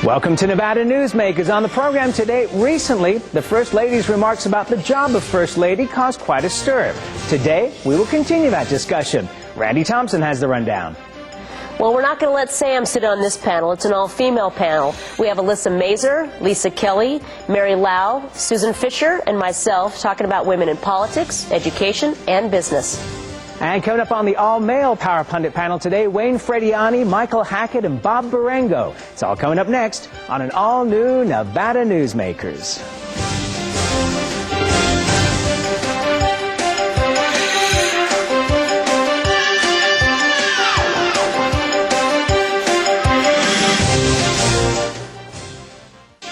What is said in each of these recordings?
Welcome to Nevada Newsmakers. On the program today, recently, the First Lady's remarks about the job of First Lady caused quite a stir. Today, we will continue that discussion. Randi Thompson has the rundown. Well, we're not going to let Sam sit on this panel. It's an all-female panel. We have Elisa Mazer, Lisa Kelly, Mary Lau, Susan Fisher, and myself talking about women in politics, education, and business. And coming up on the all-male Power Pundit panel today, Wayne Frediani, Michael Hackett, and Bob Barengo. It's all coming up next on an all-new Nevada Newsmakers.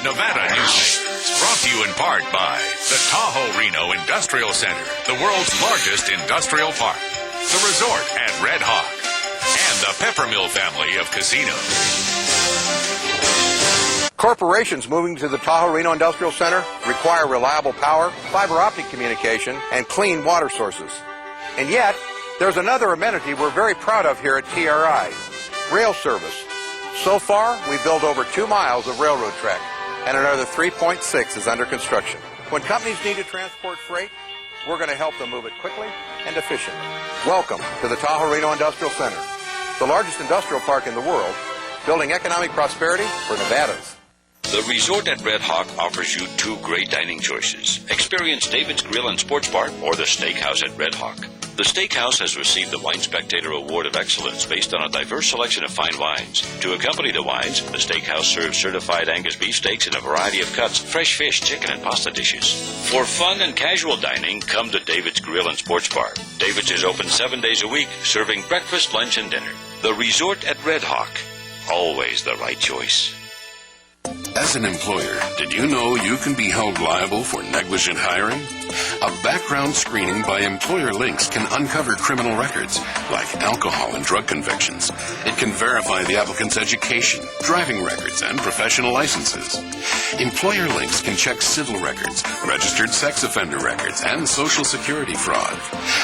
Nevada Newsmakers, brought to you in part by the Tahoe Reno Industrial Center, the world's largest industrial park, the resort at Red Hawk, and the Peppermill family of casinos. Corporations moving to the Tahoe Reno Industrial Center require reliable power, fiber optic communication, and clean water sources. And yet, there's another amenity we're very proud of here at TRI, rail service. So far, we've built over 2 miles of railroad track, and another 3.6 is under construction. When companies need to transport freight, we're going to help them move it quickly and efficiently. Welcome to the Tahoe Reno Industrial Center, the largest industrial park in the world, building economic prosperity for Nevadans. The resort at Red Hawk offers you 2 great dining choices. Experience David's Grill and Sports Bar or the Steakhouse at Red Hawk. The Steakhouse has received the Wine Spectator Award of Excellence based on a diverse selection of fine wines. To accompany the wines, the Steakhouse serves certified Angus beef steaks in a variety of cuts, fresh fish, chicken, and pasta dishes. For fun and casual dining, come to David's Grill and Sports Bar. David's is open 7 days a week, serving breakfast, lunch, and dinner. The resort at Red Hawk. Always the right choice. As an employer, did you know you can be held liable for negligent hiring? A background screening by Employer Links can uncover criminal records, like alcohol and drug convictions. It can verify the applicant's education, driving records, and professional licenses. Employer Links can check civil records, registered sex offender records, and Social Security fraud.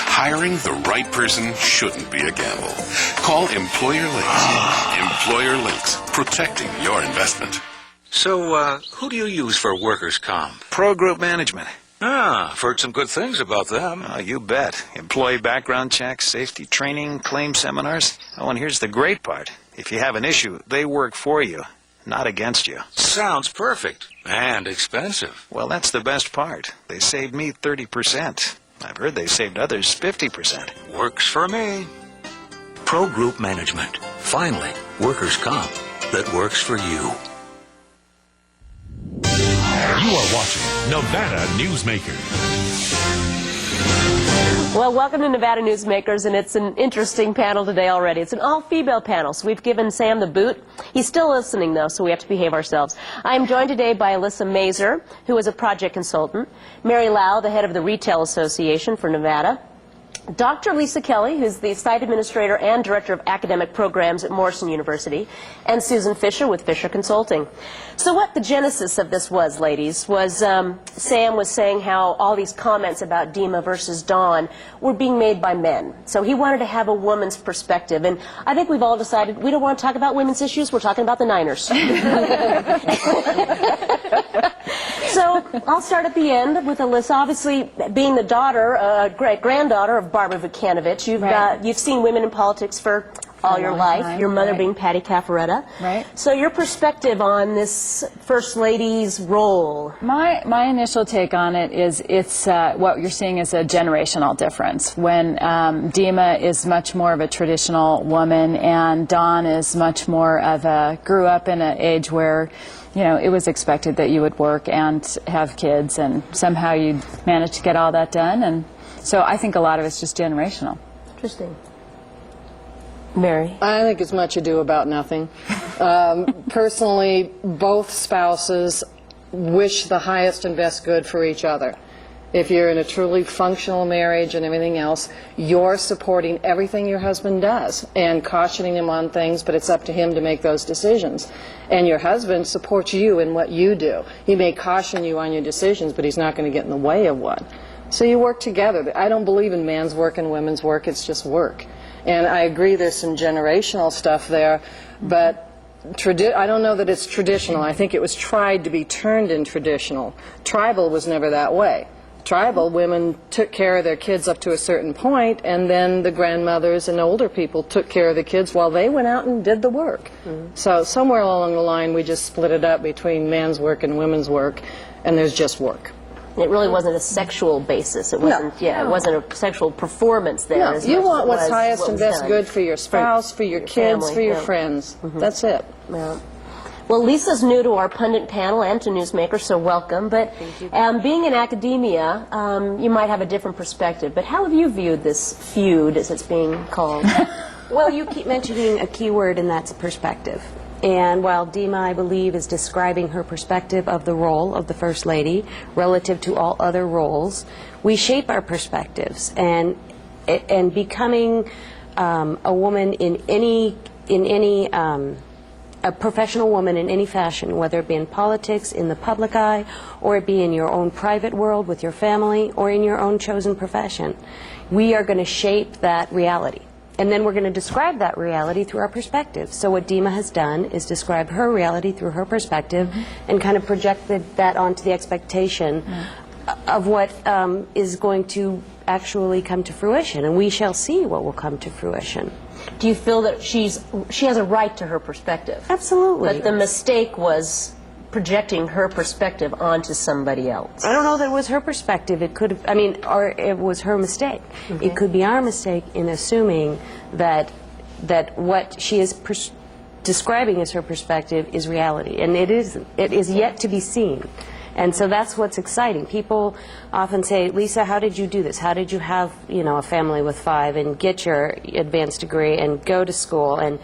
Hiring the right person shouldn't be a gamble. Call Employer Links. Employer Links, protecting your investment. So, who do you use for workers' comp? Pro Group Management. Ah, I've heard some good things about them. Oh, you bet. Employee background checks, safety training, claim seminars. Oh, and here's the great part. If you have an issue, they work for you, not against you. Sounds perfect. And expensive. Well, that's the best part. They saved me 30%. I've heard they saved others 50%. Works for me. Pro Group Management. Finally, workers' comp that works for you. You are watching Nevada Newsmakers. Well, welcome to Nevada Newsmakers, and it's an interesting panel today already. It's an all-female panel, so we've given Sam the boot. He's still listening, though, so we have to behave ourselves. I'm joined today by Elisa Mazer, who is a project consultant, Mary Lau, the head of the Retail Association for Nevada, Dr. Lisa Kelly, who's the site administrator and director of academic programs at Morrison University, and Susan Fisher with Fisher Consulting. So what the genesis of this was, ladies, was Sam was saying how all these comments about Dima versus Dawn were being made by men. So he wanted to have a woman's perspective. And I think we've all decided we don't want to talk about women's issues. We're talking about the Niners. So I'll start at the end with Alyssa. Obviously, being the daughter, great-granddaughter of Barbara Vukanovich, you've seen women in politics for all your life, your mother being Patty Caffaretta. Right. So your perspective on this First Lady's role? My initial take on it is it's what you're seeing is a generational difference. When Dima is much more of a traditional woman and Dawn is much more of a, grew up in an age where, you know, it was expected that you would work and have kids, and somehow you managed to get all that done. And so I think a lot of it's just generational. Interesting. Mary? I think it's much ado about nothing. Personally, both spouses wish the highest and best good for each other. If you're in a truly functional marriage and everything else, you're supporting everything your husband does and cautioning him on things, but it's up to him to make those decisions. And your husband supports you in what you do. He may caution you on your decisions, but he's not going to get in the way of one. So you work together. I don't believe in man's work and women's work. It's just work. And I agree there's some generational stuff there, but I don't know that it's traditional. I think it was tried to be turned in traditional. Tribal was never that way. Tribal women took care of their kids up to a certain point, and then the grandmothers and older people took care of the kids while they went out and did the work. So somewhere along the line we just split it up between man's work and women's work, and there's just work. It really wasn't a sexual basis. It wasn't. It wasn't a sexual performance there. No, as you much want as it what's was highest what and was best done. good for your spouse, for your kids, family, for your yeah. friends. That's it. Yeah. Well, Lisa's new to our pundit panel and to Newsmakers, so welcome. But being in academia, you might have a different perspective. But how have you viewed this feud, as it's being called? Well, you keep mentioning a key word, and that's perspective. And while Dima, I believe, is describing her perspective of the role of the First Lady relative to all other roles, we shape our perspectives. And becoming a woman in any a professional woman in any fashion, whether it be in politics, in the public eye, or it be in your own private world with your family, or in your own chosen profession. We are going to shape that reality. And then we're going to describe that reality through our perspective. So what Dima has done is describe her reality through her perspective and kind of projected that onto the expectation of what is going to actually come to fruition. And we shall see what will come to fruition. Do you feel that she has a right to her perspective? Absolutely. But the mistake was projecting her perspective onto somebody else. I don't know that it was her perspective. It could have, I mean, or it was her mistake. Okay. It could be our mistake in assuming that what she is describing as her perspective is reality, and it isn't. It is yet to be seen. And so that's what's exciting. People often say, Lisa, how did you do this? How did you have, a family with 5 and get your advanced degree and go to school and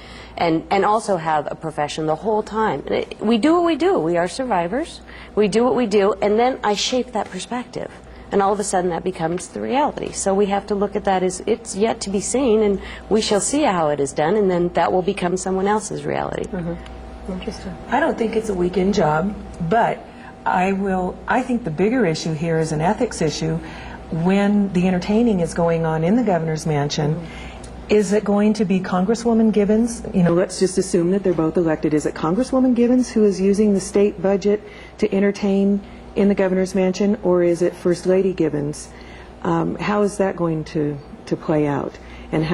also have a profession the whole time? We do what we do. We are survivors. We do what we do, and then I shape that perspective. And all of a sudden that becomes the reality. So we have to look at that as it's yet to be seen, and we shall see how it is done, and then that will become someone else's reality. Interesting. I don't think it's a weekend job, but I think the bigger issue here is an ethics issue. When the entertaining is going on in the governor's mansion, is it going to be Congresswoman Gibbons? Let's just assume that they're both elected. Is it Congresswoman Gibbons who is using the state budget to entertain in the governor's mansion, or is it First Lady Gibbons? How is that going to play out? And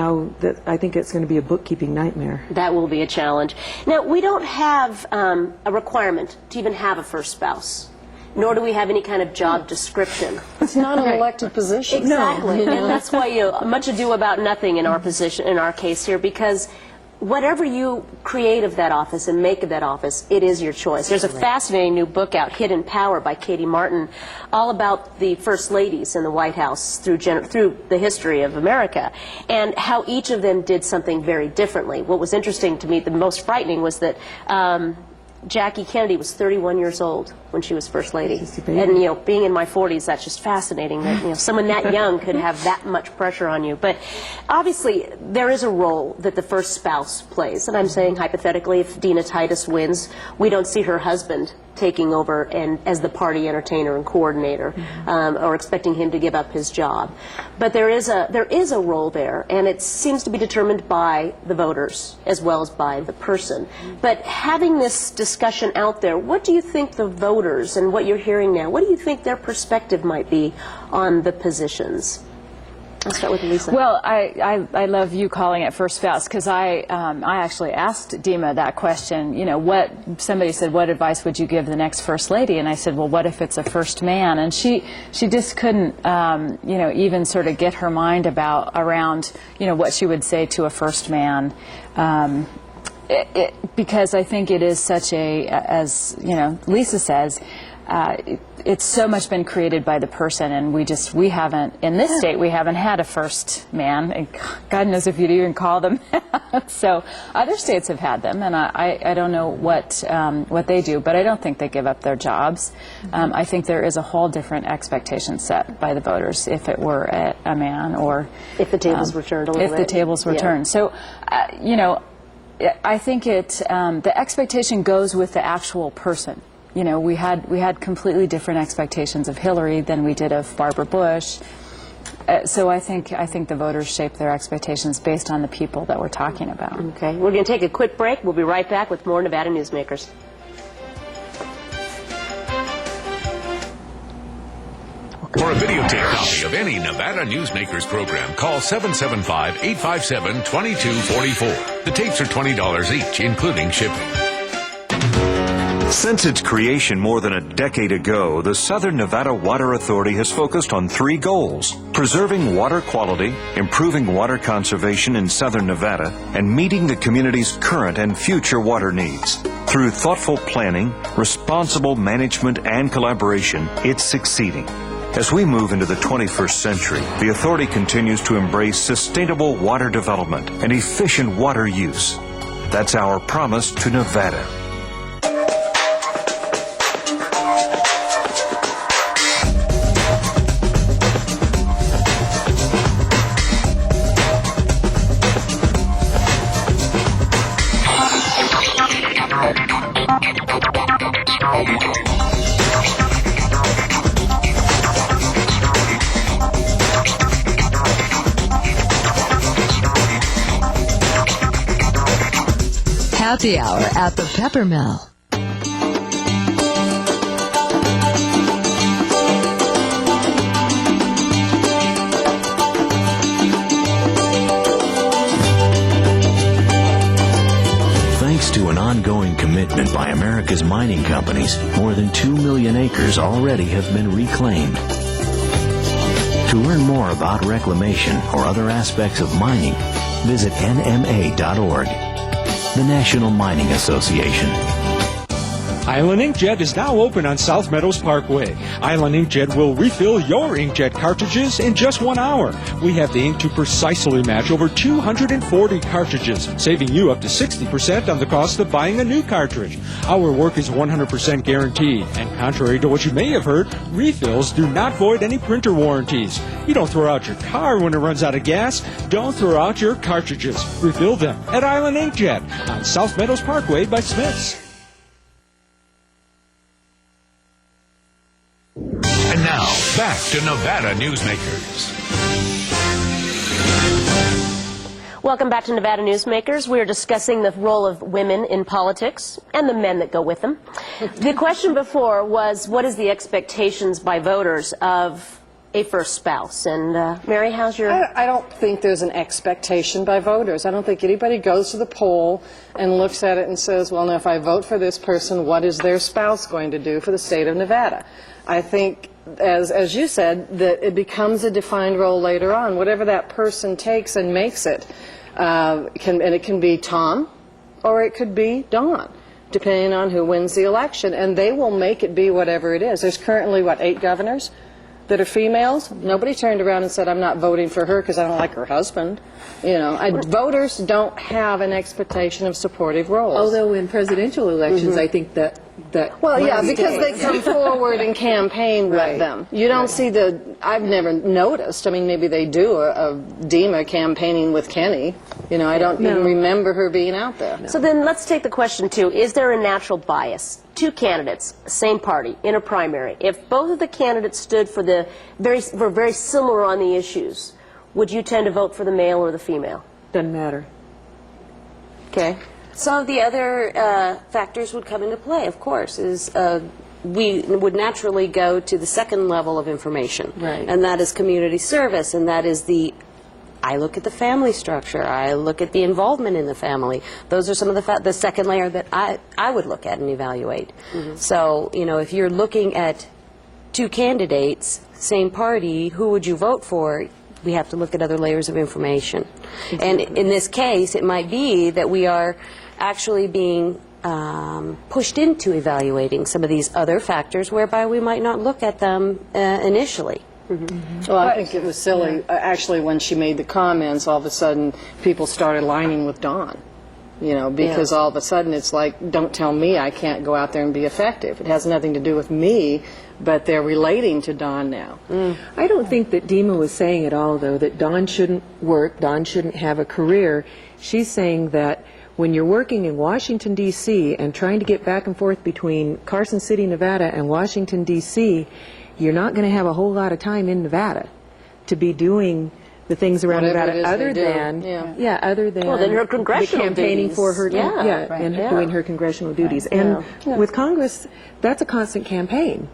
I think it's going to be a bookkeeping nightmare. That will be a challenge. Now, we don't have a requirement to even have a first spouse, nor do we have any kind of job description. It's not an elected position. Exactly, and that's why much ado about nothing in our position, in our case here, because whatever you create of that office and make of that office, it is your choice. There's a fascinating new book out, Hidden Power, by Katie Martin, all about the first ladies in the White House through the history of America, and how each of them did something very differently. What was interesting to me, the most frightening, was that Jackie Kennedy was 31 years old when she was First Lady. And, being in my 40s, that's just fascinating that, someone that young could have that much pressure on you. But obviously, there is a role that the first spouse plays. And I'm saying, hypothetically, if Dina Titus wins, we don't see her husband taking over and as the party entertainer and coordinator, or expecting him to give up his job. But there is a role there, and it seems to be determined by the voters as well as by the person. But having this discussion out there, what do you think the voters and what you're hearing now, what do you think their perspective might be on the positions? Let's start with Elisa. Well, I love you calling it first spouse, because I actually asked Dima that question. Somebody said, what advice would you give the next First Lady? And I said, well, what if it's a first man? And she just couldn't, even sort of get her mind around, what she would say to a first man. Because I think it is such as Lisa says, it's so much been created by the person, and we haven't, in this state, we haven't had a first man, and God knows if you'd even call them that. So other states have had them, and I don't know what they do, but I don't think they give up their jobs. I think there is a whole different expectation set by the voters if it were a man, or if the tables were turned a little bit. If the tables were turned. So, I think the expectation goes with the actual person. We had completely different expectations of Hillary than we did of Barbara Bush. So I think the voters shape their expectations based on the people that we're talking about. Okay, we're going to take a quick break. We'll be right back with more Nevada Newsmakers. For a videotape copy of any Nevada Newsmakers program, call 775-857-2244. The tapes are $20 each, including shipping. Since its creation more than a decade ago, the Southern Nevada Water Authority has focused on 3 goals: preserving water quality, improving water conservation in Southern Nevada, and meeting the community's current and future water needs. Through thoughtful planning, responsible management, and collaboration, it's succeeding. As we move into the 21st century, the authority continues to embrace sustainable water development and efficient water use. That's our promise to Nevada. Happy Hour at the Peppermill. Thanks to an ongoing commitment by America's mining companies, more than 2 million acres already have been reclaimed. To learn more about reclamation or other aspects of mining, visit nma.org. The National Mining Association. Island Inkjet is now open on South Meadows Parkway. Island Inkjet will refill your inkjet cartridges in just 1 hour. We have the ink to precisely match over 240 cartridges, saving you up to 60% on the cost of buying a new cartridge. Our work is 100% guaranteed, and contrary to what you may have heard, refills do not void any printer warranties. You don't throw out your car when it runs out of gas. Don't throw out your cartridges. Refill them at Island Inkjet on South Meadows Parkway by Smith's. And now, back to Nevada Newsmakers. Welcome back to Nevada Newsmakers. We are discussing the role of women in politics and the men that go with them. The question before was, what is the expectations by voters of a first spouse? And Mary, how's your... I don't think there's an expectation by voters. I don't think anybody goes to the poll and looks at it and says, well, now if I vote for this person, what is their spouse going to do for the state of Nevada? I think, as you said, that it becomes a defined role later on. Whatever that person takes and makes it, and it can be Tom or it could be Dawn, depending on who wins the election. And they will make it be whatever it is. There's currently, what, 8 governors that are females? Nobody turned around and said, I'm not voting for her because I don't like her husband. You know, voters don't have an expectation of supportive roles. Although in presidential elections, I think that well, yeah, because they come forward and campaign with them. You don't see I've never noticed, I mean, maybe they do, a Dima campaigning with Kenny. You know, I don't even remember her being out there. So then let's take the question, too. Is there a natural bias? 2 candidates, same party, in a primary. If both of the candidates stood for were very similar on the issues, would you tend to vote for the male or the female? Doesn't matter. Okay. Some of the other factors would come into play, of course, is we would naturally go to the second level of information. Right. And that is community service, and that is I look at the family structure, I look at the involvement in the family. Those are some of the second layer that I would look at and evaluate. So, you know, if you're looking at 2 candidates, same party, who would you vote for? We have to look at other layers of information. And in this case, it might be that we are actually being pushed into evaluating some of these other factors whereby we might not look at them initially. Well, I think it was silly, actually, when she made the comments, all of a sudden people started lining with Dawn. You know, because all of a sudden it's like, don't tell me I can't go out there and be effective. It has nothing to do with me, but they're relating to Dawn now. I don't think that Dima was saying at all, though, that Dawn shouldn't work, Dawn shouldn't have a career. She's saying that when you're working in Washington, D.C., and trying to get back and forth between Carson City, Nevada, and Washington, D.C., you're not going to have a whole lot of time in Nevada. to be doing the things around Whatever about it it is other they do. than Yeah. other than Well, then her congressional the campaigning duties. for her Yeah. and Yeah. doing her congressional duties. And with Congress, that's a constant campaign.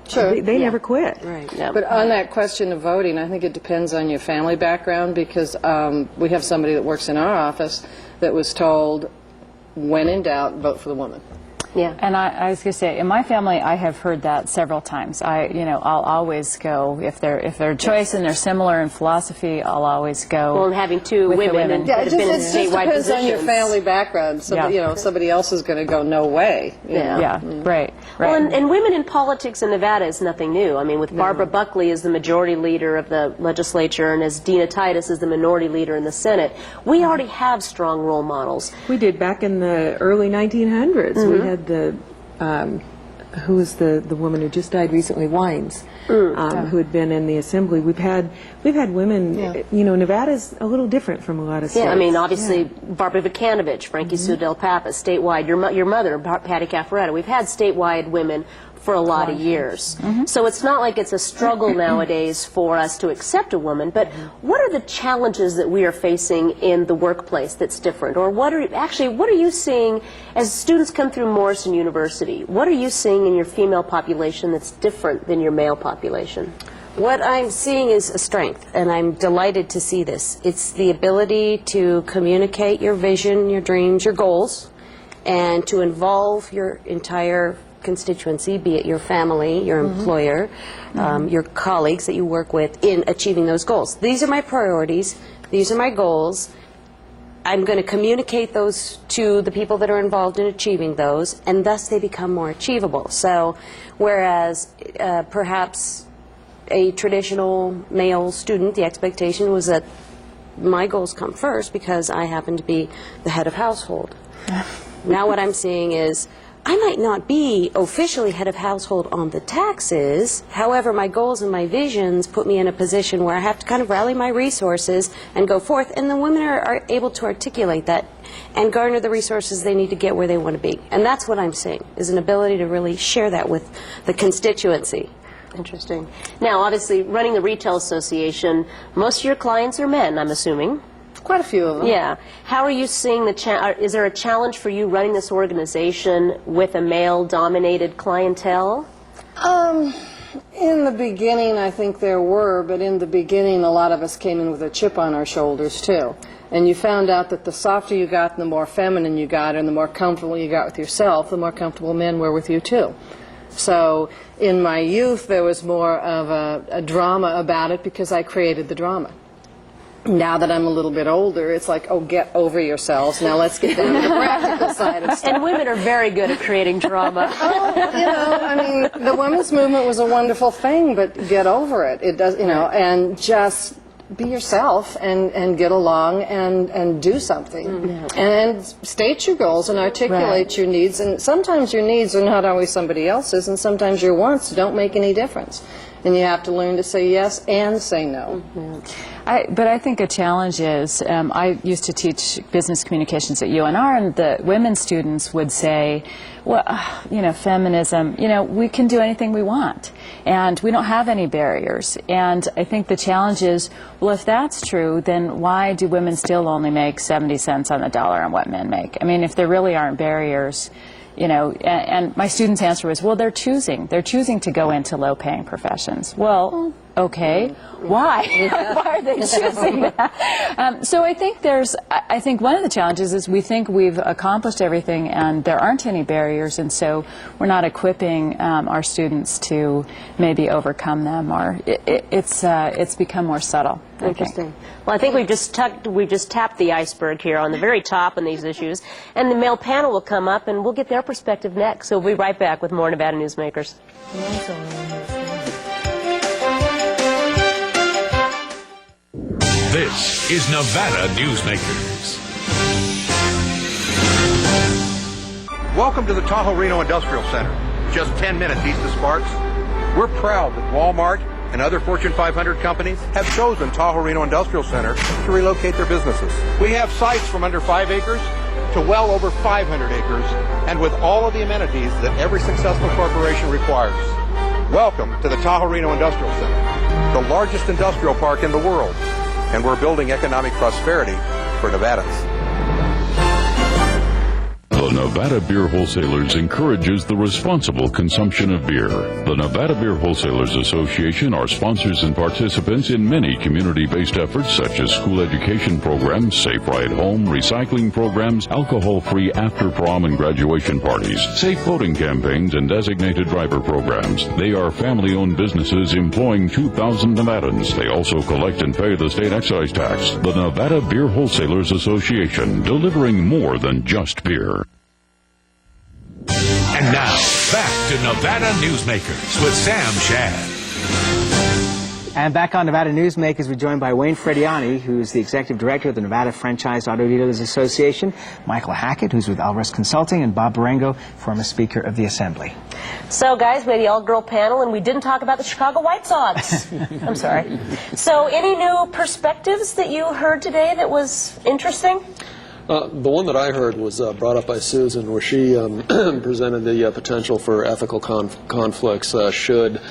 Sure. They never quit. Right. But on that question of voting, I think it depends on your family background, because we have somebody that works in our office that was told, when in doubt, vote for the woman. Yeah. And I was going to say, in my family, I have heard that several times. I'll always go, if they're a choice and they're similar in philosophy, I'll always go. Well, and having two with the women that have been in It just statewide depends on your positions. family background. So, somebody else is going to go, no way. you know. Yeah, right. Well, and women in politics in Nevada is nothing new. I mean, with Barbara Buckley as the majority leader of the legislature and as Dina Titus as the minority leader in the Senate, we already have strong role models. We did back in the early 1900s. We had the who was the woman who just died recently, Wines, who had been in the assembly. We've had women. Nevada's a little different from a lot of states. Yeah, I mean, obviously, Barbara Vikanovich, Frankie Sudell Pappas, statewide. Your mother, Patty Caffaretta. We've had statewide women for a lot of years. So it's not like it's a struggle nowadays for us to accept a woman, but what are the challenges that we are facing in the workplace that's different? Or what are you seeing as students come through Morrison University? What are you seeing in your female population that's different than your male population? What I'm seeing is a strength, and I'm delighted to see this. It's the ability to communicate your vision, your dreams, your goals, and to involve your entire constituency, be it your family, your employer, your colleagues that you work with, in achieving those goals. These are my priorities. These are my goals. I'm going to communicate those to the people that are involved in achieving those, and thus they become more achievable. So whereas perhaps a traditional male student, the expectation was that my goals come first because I happen to be the head of household. Now what I'm seeing is I might not be officially head of household on the taxes. However, my goals and my visions put me in a position where I have to kind of rally my resources and go forth. And the women are able to articulate that and garner the resources they need to get where they want to be. And that's what I'm seeing, is an ability to really share that with the constituency. Interesting. Now, obviously, running the Retail Association, most of your clients are men, I'm assuming. Quite a few of them. Yeah. How are you seeing is there a challenge for you running this organization with a male-dominated clientele? In the beginning, I think there were, but in the beginning, a lot of us came in with a chip on our shoulders, too. And you found out that the softer you got and the more feminine you got and the more comfortable you got with yourself, the more comfortable men were with you, too. So in my youth, there was more of a drama about it because I created the drama. Now that I'm a little bit older, it's like, oh, get over yourselves. Now let's get down to the practical side of stuff. And women are very good at creating drama. I mean, the women's movement was a wonderful thing, but get over it. It does, and just be yourself and get along and do something. And state your goals and articulate your needs. And sometimes your needs are not always somebody else's, and sometimes your wants don't make any difference. And you have to learn to say yes and say no. But I think a challenge is, I used to teach business communications at UNR, and the women students would say, well, feminism, we can do anything we want, and we don't have any barriers. And I think the challenge is, well, if that's true, then why do women still only make 70 cents on the dollar on what men make? I mean, if there really aren't barriers, and my students' answer was, well, they're choosing to go into low-paying professions. Well, okay, why? Why are they choosing that? So I think one of the challenges is we think we've accomplished everything and there aren't any barriers, and so we're not equipping our students to maybe overcome them, or it's become more subtle. Interesting. Well, I think we've just tapped the iceberg here on the very top on these issues, and the male panel will come up and we'll get their perspective next. So we'll be right back with more Nevada Newsmakers. This is Nevada Newsmakers. Welcome to the Tahoe Reno Industrial Center, just 10 minutes east of Sparks. We're proud that Walmart and other Fortune 500 companies have chosen Tahoe Reno Industrial Center to relocate their businesses. We have sites from under 5 acres to well over 500 acres, and with all of the amenities that every successful corporation requires. Welcome to the Tahoe Reno Industrial Center. the largest industrial park in the world, and we're building economic prosperity for Nevadans. The Nevada Beer Wholesalers encourages the responsible consumption of beer. The Nevada Beer Wholesalers Association are sponsors and participants in many community-based efforts such as school education programs, safe ride home, recycling programs, alcohol-free after-prom and graduation parties, safe voting campaigns, and designated driver programs. They are family-owned businesses employing 2,000 Nevadans. They also collect and pay the state excise tax. The Nevada Beer Wholesalers Association, delivering more than just beer. And now, back to Nevada Newsmakers with Sam Shad. And back on Nevada Newsmakers, we're joined by Wayne Frediani, who's the Executive Director of the Nevada Franchise Auto Dealers Association, Michael Hackett, who's with Alrus Consulting, and Bob Barengo, former Speaker of the Assembly. So, guys, we had the all-girl panel, and we didn't talk about the Chicago White Sox. I'm sorry. So, any new perspectives that you heard today that was interesting? The one that I heard was brought up by Susan, where she presented the potential for ethical conflicts should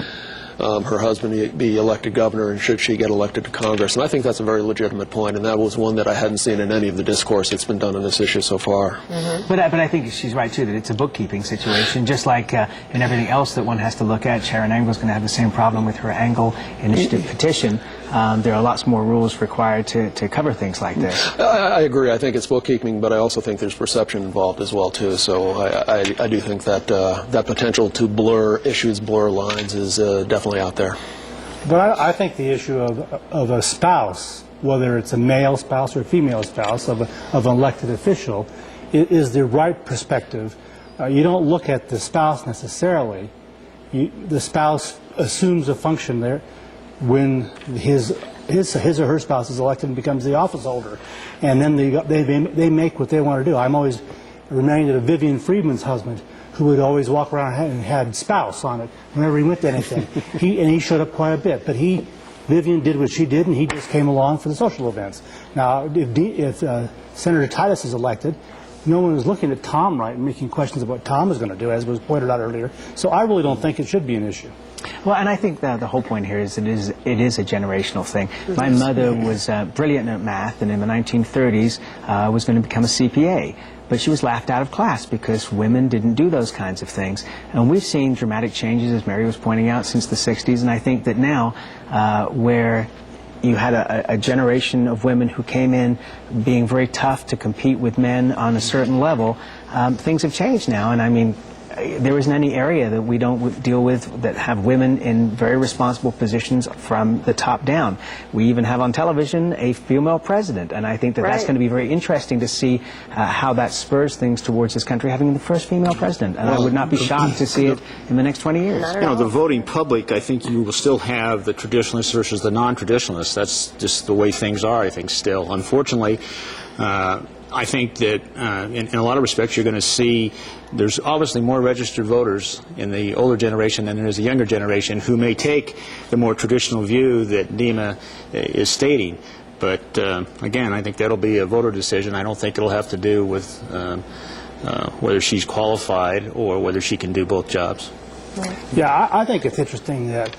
her husband be elected governor and should she get elected to Congress. And I think that's a very legitimate point, and that was one that I hadn't seen in any of the discourse that's been done on this issue so far. Mm-hmm. But I think she's right, too, that it's a bookkeeping situation, just like in everything else that one has to look at. Sharon Engel's going to have the same problem with her Engel initiative petition. There are lots more rules required to cover things like this. I agree. I think it's bookkeeping, but I also think there's perception involved as well, too. So I do think that that potential to blur issues, blur lines is definitely out there. But I think the issue of a spouse, whether it's a male spouse or a female spouse of an elected official, is the right perspective. You don't look at the spouse necessarily. The spouse assumes a function there when his or her spouse is elected and becomes the office holder, and then they make what they want to do. I'm always reminded of Vivian Friedman's husband, who would always walk around and had spouse on it whenever he went to anything. He showed up quite a bit, but Vivian did what she did, and he just came along for the social events. Now, if Senator Titus is elected, no one is looking at Tom right and making questions about what Tom is going to do, as was pointed out earlier. So I really don't think it should be an issue. Well, and I think the whole point here is it is a generational thing. My mother was brilliant at math, and in the 1930s was going to become a CPA. But she was laughed out of class because women didn't do those kinds of things. And we've seen dramatic changes, as Mary was pointing out, since the 60s. And I think that now, where you had a generation of women who came in being very tough to compete with men on a certain level, things have changed now. And I mean, there isn't any area that we don't deal with that have women in very responsible positions from the top down. We even have on television a female president, and I think that that's going to be very interesting to see how that spurs things towards this country having the first female president. And I would not be shocked to see it in the next 20 years. You know, the voting public, I think you will still have the traditionalists versus the non-traditionalists. That's just the way things are, I think, still. Unfortunately, I think that in a lot of respects you're going to see there's obviously more registered voters in the older generation than there is the younger generation who may take the more traditional view that Dima is stating. But again, I think that'll be a voter decision. I don't think it'll have to do with whether she's qualified or whether she can do both jobs. Yeah, I think it's interesting that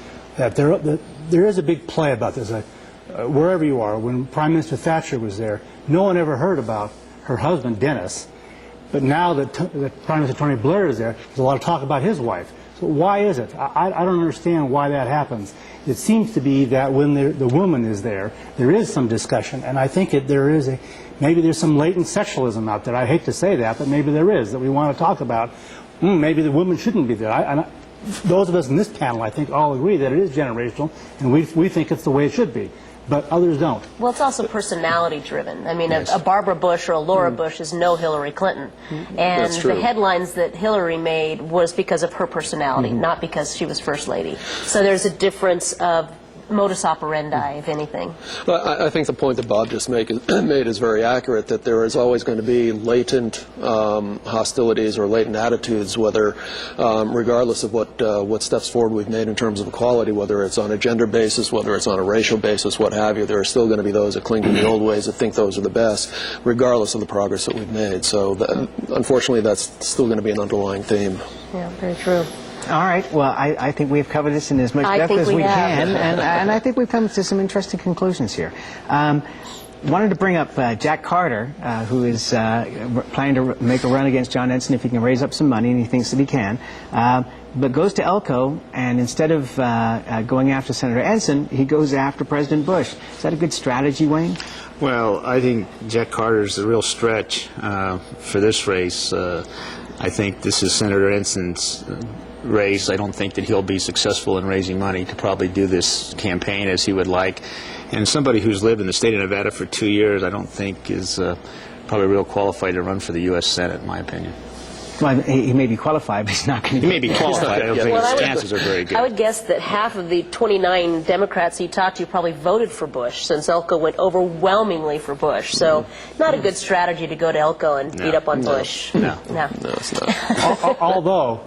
there is a big play about this. Wherever you are, when Prime Minister Thatcher was there, no one ever heard about her husband, Dennis. But now that Prime Minister Tony Blair is there, there's a lot of talk about his wife. So why is it? I don't understand why that happens. It seems to be that when the woman is there, there is some discussion. And I think maybe there's some latent sexualism out there. I hate to say that, but maybe there is, that we want to talk about. Maybe the woman shouldn't be there. Those of us in this panel, I think, all agree that it is generational, and we think it's the way it should be. But others don't. Well, it's also personality-driven. I mean, a Barbara Bush or a Laura Bush is no Hillary Clinton. And the headlines that Hillary made was because of her personality, not because she was First Lady. So there's a difference of modus operandi, if anything. Well, I think the point that Bob just made is very accurate, that there is always going to be latent hostilities or latent attitudes, whether regardless of what steps forward we've made in terms of equality, whether it's on a gender basis, whether it's on a racial basis, what have you, there are still going to be those that cling to the old ways that think those are the best, regardless of the progress that we've made. So unfortunately, that's still going to be an underlying theme. Yeah, very true. All right. Well, I think we've covered this in as much depth as we can, and I think we've come to some interesting conclusions here. Wanted to bring up Jack Carter, who is planning to make a run against John Ensign if he can raise up some money, and he thinks that he can. But goes to Elko, and instead of going after Senator Ensign, he goes after President Bush. Is that a good strategy, Wayne? Well, I think Jack Carter's a real stretch for this race. I think this is Senator Ensign's race. I don't think that he'll be successful in raising money to probably do this campaign as he would like. And somebody who's lived in the state of Nevada for 2 years, I don't think is probably real qualified to run for the U.S. Senate, in my opinion. Well, he may be qualified, but he's not going to. He may be qualified. I don't think his chances are very good. I would guess that half of the 29 Democrats he talked to probably voted for Bush, since Elko went overwhelmingly for Bush. So, not a good strategy to go to Elko and beat up on Bush. No, it's not. Although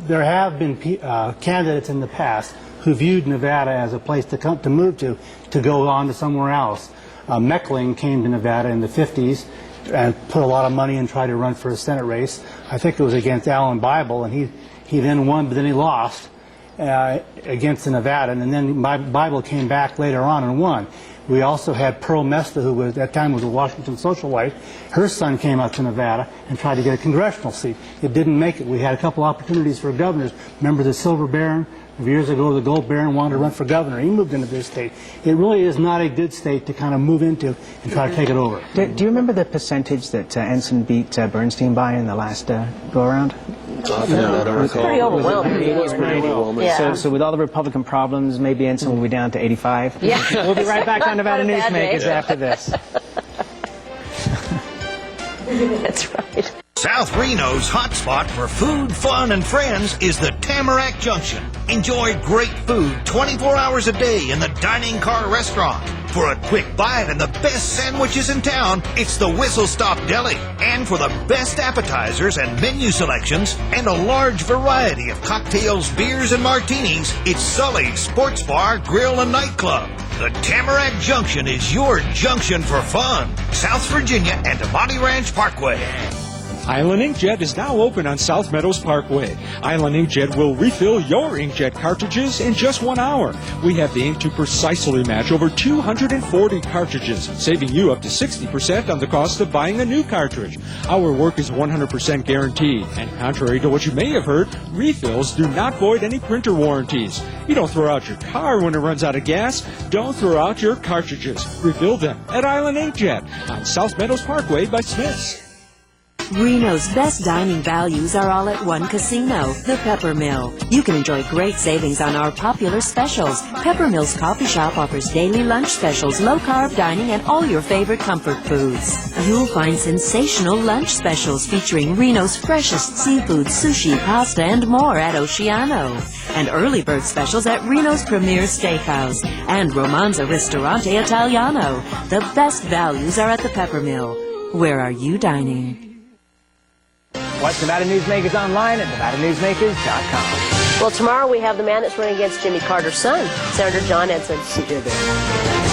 there have been candidates in the past who viewed Nevada as a place to move to go on to somewhere else. Meckling came to Nevada in the 50s and put a lot of money and tried to run for a Senate race. I think it was against Alan Bible, and he then won, but then he lost against the Nevada, and then Bible came back later on and won. We also had Pearl Mesta, who was, at that time was a Washington socialite. Her son came out to Nevada and tried to get a congressional seat. It didn't make it. We had a couple opportunities for governors. Remember the Silver Baron? Years ago, the Gold Baron wanted to run for governor. He moved into this state. It really is not a good state to kind of move into and try to take it over. Do you remember the percentage that Ensign beat Bernstein by in the last go-around? No, it was pretty overwhelming. It was pretty overwhelming. Yeah. So with all the Republican problems, maybe Ensign will be down to 85? Yeah. We'll be right back on Nevada Newsmakers after this. That's right. South Reno's hotspot for food, fun, and friends is the Tamarack Junction. Enjoy great food 24 hours a day in the Dining Car Restaurant. For a quick bite and the best sandwiches in town, it's the Whistle Stop Deli. And for the best appetizers and menu selections and a large variety of cocktails, beers, and martinis, it's Sully's Sports Bar, Grill, and Nightclub. The Tamarack Junction is your junction for fun. South Virginia and Monty Ranch Parkway. Island Inkjet is now open on South Meadows Parkway. Island Inkjet will refill your inkjet cartridges in just 1 hour. We have the ink to precisely match over 240 cartridges, saving you up to 60% on the cost of buying a new cartridge. Our work is 100% guaranteed, and contrary to what you may have heard, refills do not void any printer warranties. You don't throw out your car when it runs out of gas. Don't throw out your cartridges. Refill them at Island Inkjet on South Meadows Parkway by Smith's. Reno's best dining values are all at one casino, the Pepper Mill. You can enjoy great savings on our popular specials. Pepper Mill's coffee shop offers daily lunch specials, low-carb dining, and all your favorite comfort foods. You'll find sensational lunch specials featuring Reno's freshest seafood, sushi, pasta, and more at Oceano. And early bird specials at Reno's Premier Steakhouse and Romanza Ristorante Italiano. The best values are at the Pepper Mill. Where are you dining? Watch Nevada Newsmakers online at nevadanewsmakers.com. Well, tomorrow we have the man that's running against Jimmy Carter's son, Senator John Ensign. See you there.